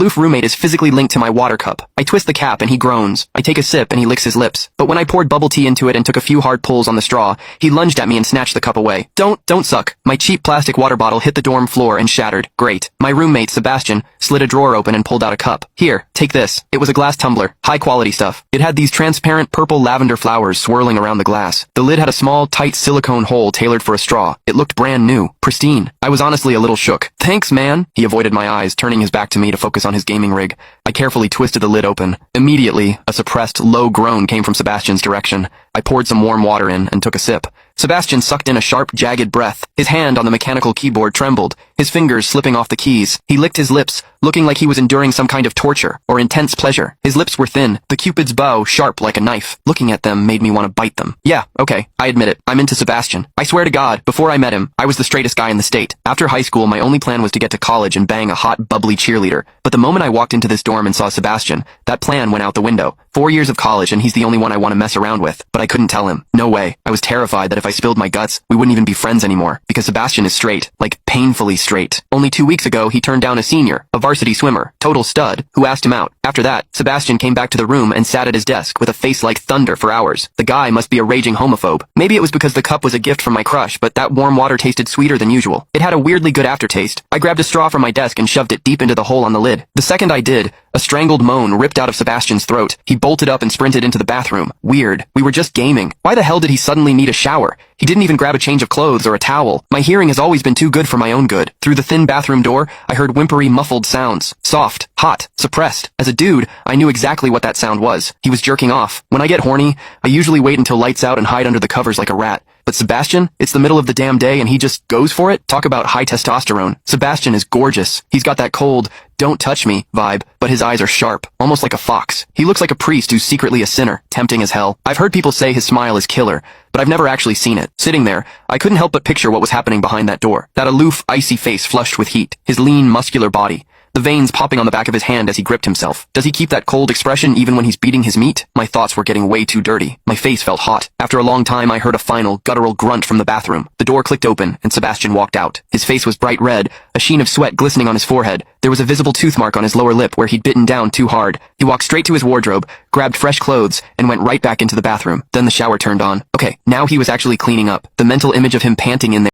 aloof roommate is physically linked to my water cup. I twist the cap and he groans. I take a sip and he licks his lips. But when I poured bubble tea into it and took a few hard pulls on the straw, he lunged at me and snatched the cup away. Don't suck. My cheap plastic water bottle hit the dorm floor and shattered. Great. My roommate, Sebastian, slid a drawer open and pulled out a cup. Here, take this. It was a glass tumbler. High quality stuff. It had these transparent purple lavender flowers swirling around the glass. The lid had a small, tight silicone hole tailored for a straw. It looked brand new. Pristine. I was honestly a little shook. Thanks, man. He avoided my eyes, turning his back to me to focus on his gaming rig. I carefully twisted the lid open. Immediately, a suppressed, low groan came from Sebastian's direction. I poured some warm water in and took a sip. Sebastian sucked in a sharp, jagged breath. His hand on the mechanical keyboard trembled, his fingers slipping off the keys. He licked his lips, looking like he was enduring some kind of torture or intense pleasure. His lips were thin, the Cupid's bow sharp like a knife. Looking at them made me want to bite them. Yeah, okay, I admit it. I'm into Sebastian. I swear to God, before I met him, I was the straightest guy in the state. After high school, my only plan was to get to college and bang a hot, bubbly cheerleader. But the moment I walked into this dorm and saw Sebastian, that plan went out the window. 4 years of college and he's the only one I want to mess around with. But I couldn't tell him. No way. I was terrified that if I spilled my guts, we wouldn't even be friends anymore. Because Sebastian is straight. Like, painfully straight. Only 2 weeks ago, he turned down a senior, a varsity swimmer, total stud, who asked him out. After that, Sebastian came back to the room and sat at his desk with a face like thunder for hours. The guy must be a raging homophobe. Maybe it was because the cup was a gift from my crush, but that warm water tasted sweeter than usual. It had a weirdly good aftertaste. I grabbed a straw from my desk and shoved it deep into the hole on the lid. The second I did, a strangled moan ripped out of Sebastian's throat. He bolted up and sprinted into the bathroom. Weird. We were just gaming. Why the hell did he suddenly need a shower? He didn't even grab a change of clothes or a towel. My hearing has always been too good for my own good. Through the thin bathroom door, I heard whimpery, muffled sounds. Soft, hot, suppressed. As a dude, I knew exactly what that sound was. He was jerking off. When I get horny, I usually wait until lights out and hide under the covers like a rat. But Sebastian, it's the middle of the damn day and he just goes for it? Talk about high testosterone. Sebastian is gorgeous. He's got that cold, don't touch me vibe, but his eyes are sharp, almost like a fox. He looks like a priest who's secretly a sinner, tempting as hell. I've heard people say his smile is killer, but I've never actually seen it. Sitting there, I couldn't help but picture what was happening behind that door. That aloof, icy face flushed with heat, his lean, muscular body. The veins popping on the back of his hand as he gripped himself. Does he keep that cold expression even when he's beating his meat? My thoughts were getting way too dirty. My face felt hot. After a long time, I heard a final, guttural grunt from the bathroom. The door clicked open, and Sebastian walked out. His face was bright red, a sheen of sweat glistening on his forehead. There was a visible tooth mark on his lower lip where he'd bitten down too hard. He walked straight to his wardrobe, grabbed fresh clothes, and went right back into the bathroom. Then the shower turned on. Okay, now he was actually cleaning up. The mental image of him panting in there